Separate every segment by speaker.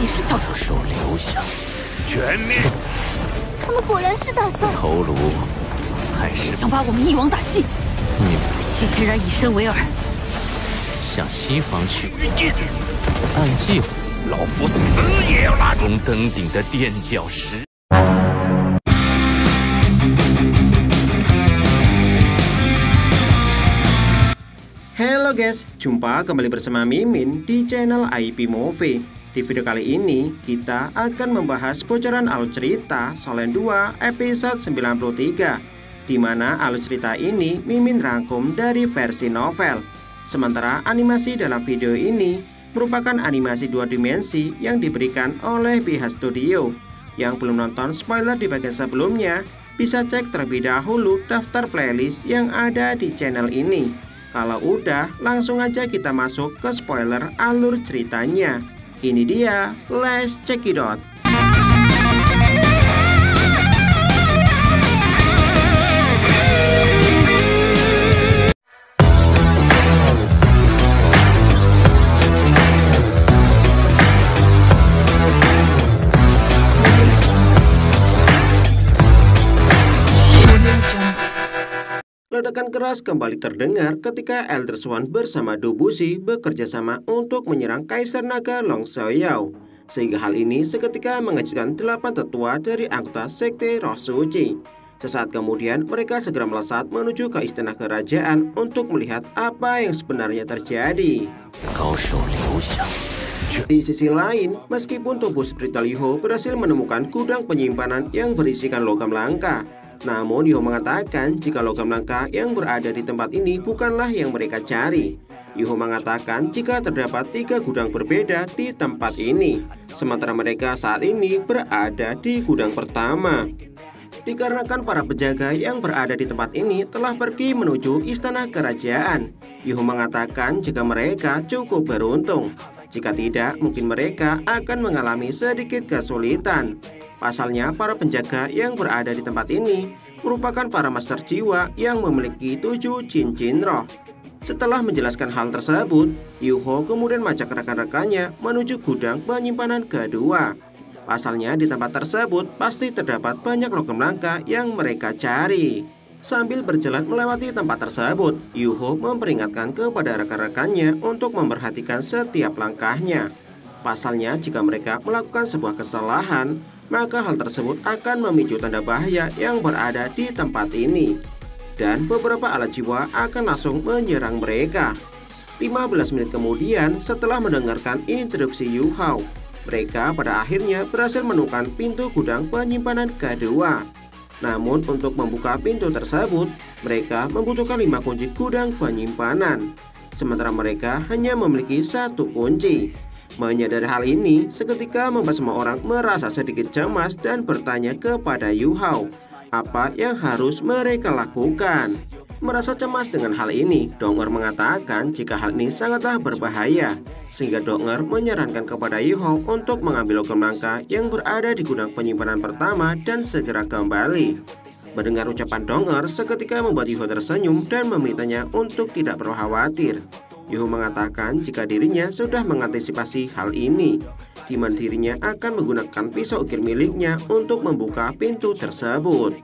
Speaker 1: 底是小偷。
Speaker 2: 手留下，
Speaker 3: 全灭！
Speaker 4: 他们果然是大僧。
Speaker 2: 头颅才是。
Speaker 1: 想把我们一网打尽。
Speaker 2: 你们
Speaker 1: 薛天然以身为饵，
Speaker 2: 向西方去。按计划，
Speaker 3: 老夫死也要拉
Speaker 2: 攻登顶的垫脚石。
Speaker 5: Halo guys, jumpa kembali bersama Mimin di channel IP Movie. Di video kali ini, kita akan membahas bocoran alur cerita Solen 2 episode 93, di mana alur cerita ini Mimin rangkum dari versi novel. Sementara animasi dalam video ini merupakan animasi 2 dimensi yang diberikan oleh pihak studio. Yang belum nonton spoiler di bagian sebelumnya, bisa cek terlebih dahulu daftar playlist yang ada di channel ini. Kalau udah, langsung aja kita masuk ke spoiler alur ceritanya. Ini dia, let's check it out. Ledakan keras kembali terdengar ketika Elder Swan bersama Debussy bekerja sama untuk menyerang Kaisar Naga Long Xiaoyao. Sehingga hal ini seketika mengejutkan 8 tetua dari anggota Sekte Roh Suci. Sesaat kemudian mereka segera melesat menuju ke istana kerajaan untuk melihat apa yang sebenarnya terjadi. Di sisi lain, meskipun tubuh spiritual Yuho berhasil menemukan gudang penyimpanan yang berisikan logam langka, namun Yuho mengatakan jika logam langka yang berada di tempat ini bukanlah yang mereka cari. Yuho mengatakan jika terdapat 3 gudang berbeda di tempat ini, sementara mereka saat ini berada di gudang pertama. Dikarenakan para penjaga yang berada di tempat ini telah pergi menuju istana kerajaan, Yuho mengatakan jika mereka cukup beruntung. Jika tidak, mungkin mereka akan mengalami sedikit kesulitan. Pasalnya, para penjaga yang berada di tempat ini merupakan para master jiwa yang memiliki 7 cincin roh. Setelah menjelaskan hal tersebut, Yuho kemudian mengajak rekan-rekannya menuju gudang penyimpanan kedua. Pasalnya, di tempat tersebut pasti terdapat banyak logam langka yang mereka cari. Sambil berjalan melewati tempat tersebut, Yuho memperingatkan kepada rekan-rekannya untuk memperhatikan setiap langkahnya. Pasalnya, jika mereka melakukan sebuah kesalahan, maka hal tersebut akan memicu tanda bahaya yang berada di tempat ini. Dan beberapa alat jiwa akan langsung menyerang mereka. 15 menit kemudian, setelah mendengarkan instruksi Yu Hao, mereka pada akhirnya berhasil menemukan pintu gudang penyimpanan kedua. Namun untuk membuka pintu tersebut, mereka membutuhkan 5 kunci gudang penyimpanan. Sementara mereka hanya memiliki 1 kunci. Menyadari hal ini, seketika membuat semua orang merasa sedikit cemas dan bertanya kepada Yu Hao, apa yang harus mereka lakukan. Merasa cemas dengan hal ini, Dong-er mengatakan jika hal ini sangatlah berbahaya, sehingga Dong-er menyarankan kepada Yu Hao untuk mengambil logam langka yang berada di gudang penyimpanan pertama dan segera kembali. Mendengar ucapan Dong-er, seketika membuat Yu Hao tersenyum dan memintanya untuk tidak perlu khawatir. Yu Hao mengatakan jika dirinya sudah mengantisipasi hal ini, di mana dirinya akan menggunakan pisau ukir miliknya untuk membuka pintu tersebut.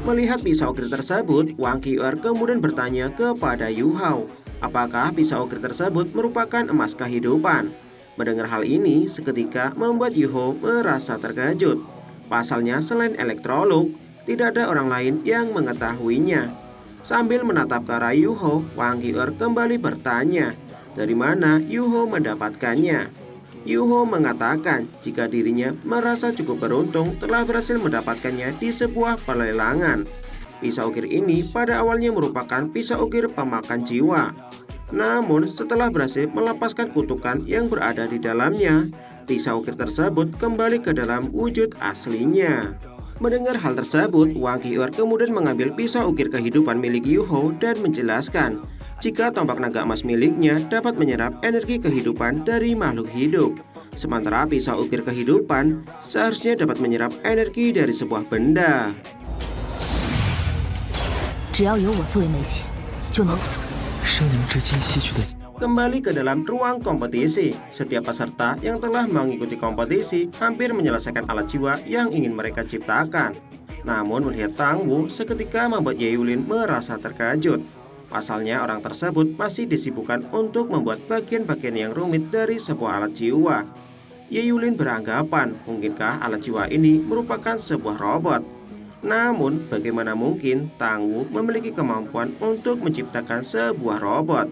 Speaker 5: Melihat pisau ukir tersebut, Wang Qiu'er kemudian bertanya kepada Yu Hao, apakah pisau ukir tersebut merupakan emas kehidupan. Mendengar hal ini, seketika membuat Yu Hao merasa terkejut. Pasalnya selain elektrolog, tidak ada orang lain yang mengetahuinya. Sambil menatap ke arah Yu Hao, Wang Qiu'er kembali bertanya, dari mana Yu Hao mendapatkannya. Yu Hao mengatakan jika dirinya merasa cukup beruntung telah berhasil mendapatkannya di sebuah pelelangan. Pisau ukir ini pada awalnya merupakan pisau ukir pemakan jiwa. Namun setelah berhasil melepaskan kutukan yang berada di dalamnya, pisau ukir tersebut kembali ke dalam wujud aslinya. Mendengar hal tersebut, Wang Qiu'er kemudian mengambil pisau ukir kehidupan milik Yu Hao dan menjelaskan jika tombak naga emas miliknya dapat menyerap energi kehidupan dari makhluk hidup. Sementara pisau ukir kehidupan seharusnya dapat menyerap energi dari sebuah benda. kembali ke dalam ruang kompetisi. Setiap peserta yang telah mengikuti kompetisi hampir menyelesaikan alat jiwa yang ingin mereka ciptakan. Namun melihat Tang Wu seketika membuat Ye Yulin merasa terkejut. Pasalnya orang tersebut masih disibukkan untuk membuat bagian-bagian yang rumit dari sebuah alat jiwa. Ye Yulin beranggapan mungkinkah alat jiwa ini merupakan sebuah robot. Namun bagaimana mungkin Tang Wu memiliki kemampuan untuk menciptakan sebuah robot.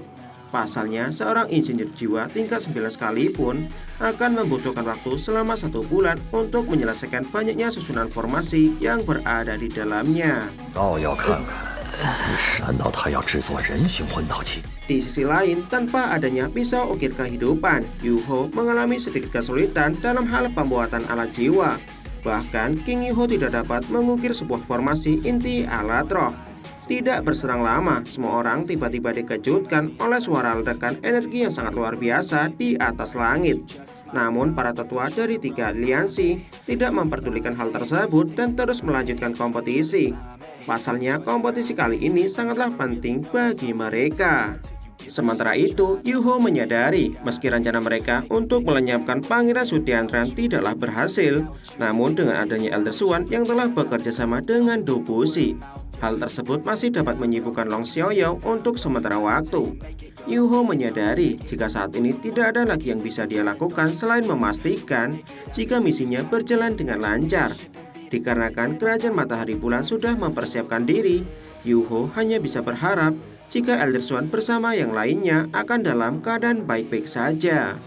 Speaker 5: Pasalnya seorang insinyur jiwa tingkat 9 sekalipun akan membutuhkan waktu selama 1 bulan untuk menyelesaikan banyaknya susunan formasi yang berada di dalamnya. Di sisi lain, tanpa adanya pisau ukir kehidupan, Yu Ho mengalami sedikit kesulitan dalam hal pembuatan alat jiwa. Bahkan King Yu Ho tidak dapat mengukir sebuah formasi inti alat roh. Tidak berserang lama, semua orang tiba-tiba dikejutkan oleh suara ledakan energi yang sangat luar biasa di atas langit. Namun para tetua dari 3 aliansi tidak memperdulikan hal tersebut dan terus melanjutkan kompetisi. Pasalnya kompetisi kali ini sangatlah penting bagi mereka. Sementara itu, Yu Ho menyadari meski rencana mereka untuk melenyapkan Pangeran Su Tianran tidaklah berhasil, namun dengan adanya Elder Swan yang telah bekerja sama dengan Du Buxi, hal tersebut masih dapat menyibukkan Long Xiaoyao untuk sementara waktu. Yu Ho menyadari jika saat ini tidak ada lagi yang bisa dia lakukan selain memastikan jika misinya berjalan dengan lancar. Dikarenakan Kerajaan Matahari Bulan sudah mempersiapkan diri, Yu Ho hanya bisa berharap jika Elder Swan bersama yang lainnya akan dalam keadaan baik-baik saja.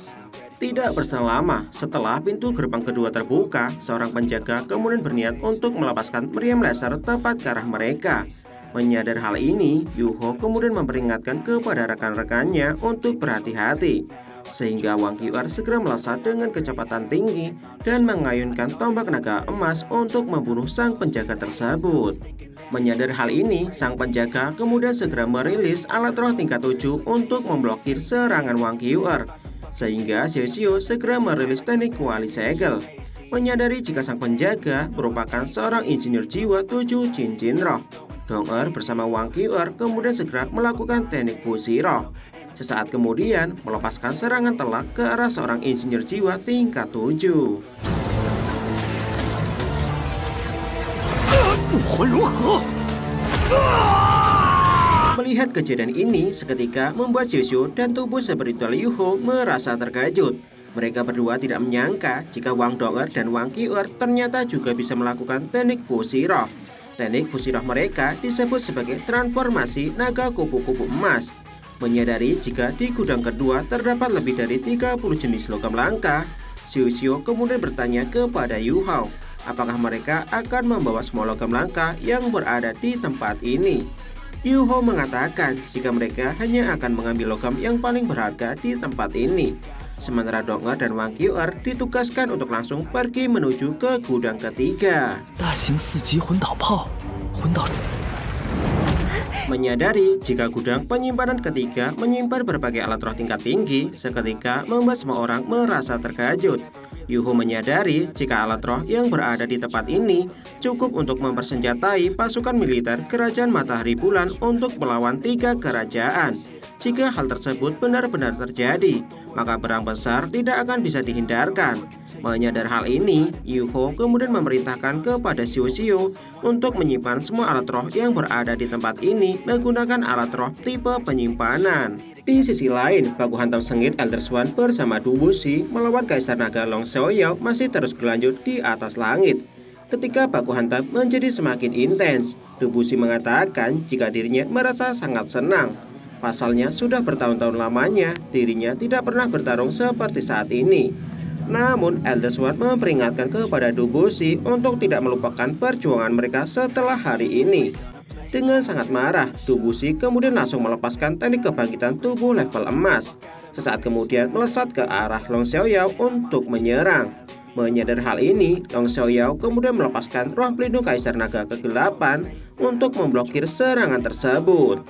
Speaker 5: Tidak berselang lama, setelah pintu gerbang kedua terbuka, seorang penjaga kemudian berniat untuk melepaskan meriam laser tepat ke arah mereka. Menyadari hal ini, Yu Ho kemudian memperingatkan kepada rekan-rekannya untuk berhati-hati. Sehingga Wang Qiu'er segera melesat dengan kecepatan tinggi dan mengayunkan tombak naga emas untuk membunuh sang penjaga tersebut. Menyadari hal ini, sang penjaga kemudian segera merilis alat roh tingkat 7 untuk memblokir serangan Wang Qiu'er. Sehingga Xiao Xiao segera merilis teknik kuali segel. Menyadari jika sang penjaga merupakan seorang insinyur jiwa 7 cincin roh, Dong-er bersama Wang Qiu'er kemudian segera melakukan teknik fusi roh. Sesaat kemudian melepaskan serangan telak ke arah seorang insinyur jiwa tingkat 7. Melihat kejadian ini seketika membuat Xiao Xiao dan tubuh spiritual Yu Ho merasa terkejut. Mereka berdua tidak menyangka jika Wang Dong-er dan Wang Qiu'er ternyata juga bisa melakukan teknik fusi roh. Teknik fusi roh mereka disebut sebagai transformasi naga kupu-kupu emas. Menyadari jika di gudang kedua terdapat lebih dari 30 jenis logam langka, Xiao Xiao kemudian bertanya kepada Yu Hao, apakah mereka akan membawa semua logam langka yang berada di tempat ini. Yu Hao mengatakan jika mereka hanya akan mengambil logam yang paling berharga di tempat ini. Sementara Dong-er dan Wang Qiu'er ditugaskan untuk langsung pergi menuju ke gudang ketiga. Menyadari jika gudang penyimpanan ketiga menyimpan berbagai alat roh tingkat tinggi, seketika membuat semua orang merasa terkejut. Yu Ho menyadari jika alat roh yang berada di tempat ini cukup untuk mempersenjatai pasukan militer Kerajaan Matahari Bulan untuk melawan 3 kerajaan. Jika hal tersebut benar-benar terjadi, maka perang besar tidak akan bisa dihindarkan. Menyadari hal ini, Yu Ho kemudian memerintahkan kepada Xiao Xiao untuk menyimpan semua alat roh yang berada di tempat ini menggunakan alat roh tipe penyimpanan. Di sisi lain, baku hantam sengit Elder Swan bersama Du Buxi melawan Kaisar Naga Long Xiaoyao masih terus berlanjut di atas langit. Ketika baku hantam menjadi semakin intens, Du Buxi mengatakan jika dirinya merasa sangat senang. Pasalnya sudah bertahun-tahun lamanya dirinya tidak pernah bertarung seperti saat ini. Namun Elder Swan memperingatkan kepada Du Buxi untuk tidak melupakan perjuangan mereka setelah hari ini. Dengan sangat marah, Du Buxi kemudian langsung melepaskan teknik kebangkitan tubuh level emas. Sesaat kemudian melesat ke arah Long Xiaoyao untuk menyerang. Menyadari hal ini, Long Xiaoyao kemudian melepaskan roh pelindung Kaisar Naga Kegelapan untuk memblokir serangan tersebut.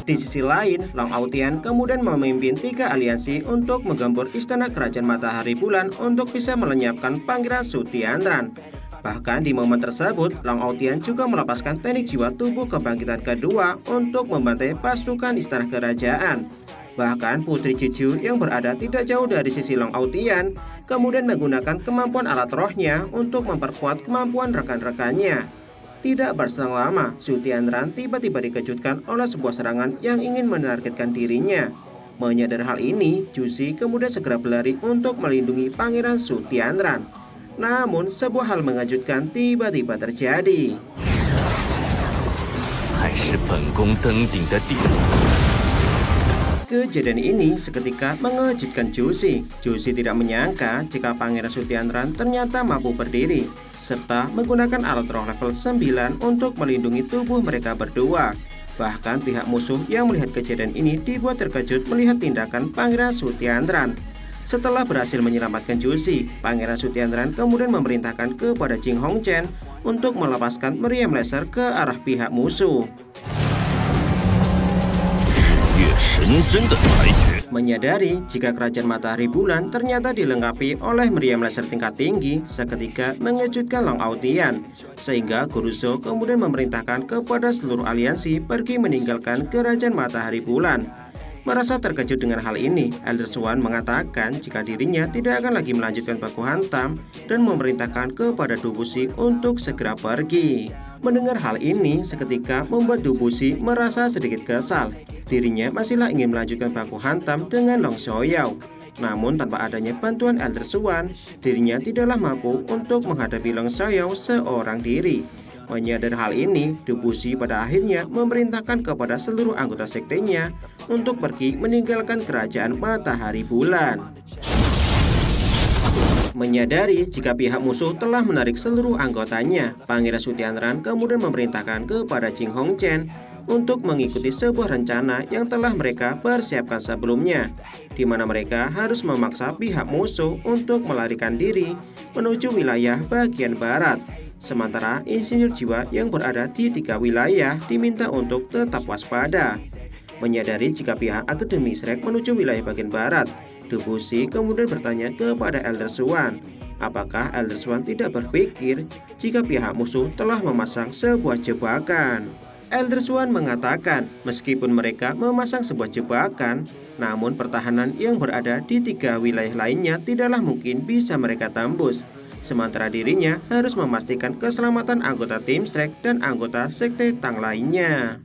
Speaker 5: Di sisi lain, Long Autian kemudian memimpin 3 aliansi untuk menggempur istana Kerajaan Matahari Bulan untuk bisa melenyapkan Pangeran Su Tianran. Bahkan di momen tersebut, Long Outian juga melepaskan teknik jiwa tubuh kebangkitan kedua untuk membantai pasukan istana kerajaan. Bahkan Putri Cucu yang berada tidak jauh dari sisi Long Outian kemudian menggunakan kemampuan alat rohnya untuk memperkuat kemampuan rekan-rekannya. Tidak berselang lama, Su Tianran tiba-tiba dikejutkan oleh sebuah serangan yang ingin menargetkan dirinya. Menyadari hal ini, Juzi kemudian segera berlari untuk melindungi Pangeran Su Tianran. Namun, sebuah hal mengejutkan tiba-tiba terjadi. Kejadian ini seketika mengejutkan Juzi. Juzi tidak menyangka jika Pangeran Su Tianran ternyata mampu berdiri, serta menggunakan alat roh level 9 untuk melindungi tubuh mereka berdua. Bahkan pihak musuh yang melihat kejadian ini dibuat terkejut melihat tindakan Pangeran Su Tianran. Setelah berhasil menyelamatkan Juzi, Pangeran Su Tianran kemudian memerintahkan kepada Jing Hongchen untuk melepaskan meriam laser ke arah pihak musuh. Menyadari jika kerajaan matahari bulan ternyata dilengkapi oleh meriam laser tingkat tinggi, seketika mengejutkan Long Outian, sehingga Guru Zhou kemudian memerintahkan kepada seluruh aliansi pergi meninggalkan kerajaan matahari bulan. Merasa terkejut dengan hal ini, Elder Swan mengatakan jika dirinya tidak akan lagi melanjutkan baku hantam dan memerintahkan kepada Dubushi untuk segera pergi. Mendengar hal ini seketika membuat Dubushi merasa sedikit kesal. Dirinya masihlah ingin melanjutkan baku hantam dengan Long Xiaoyao. Namun tanpa adanya bantuan Elder Swan, dirinya tidaklah mampu untuk menghadapi Long Xiaoyao seorang diri. Menyadari hal ini, Dubushi pada akhirnya memerintahkan kepada seluruh anggota sektenya untuk pergi meninggalkan kerajaan matahari bulan. Menyadari jika pihak musuh telah menarik seluruh anggotanya, Pangeran Su Tianran kemudian memerintahkan kepada Jing Hongchen untuk mengikuti sebuah rencana yang telah mereka persiapkan sebelumnya, di mana mereka harus memaksa pihak musuh untuk melarikan diri menuju wilayah bagian barat. Sementara insinyur jiwa yang berada di 3 wilayah diminta untuk tetap waspada. Menyadari jika pihak Akademi Shrek menuju wilayah bagian barat, Dubushi kemudian bertanya kepada Elder Swan, apakah Elder Swan tidak berpikir jika pihak musuh telah memasang sebuah jebakan. Elder Swan mengatakan meskipun mereka memasang sebuah jebakan, namun pertahanan yang berada di 3 wilayah lainnya tidaklah mungkin bisa mereka tembus. Sementara dirinya harus memastikan keselamatan anggota tim Shrek dan anggota sekte Tang lainnya.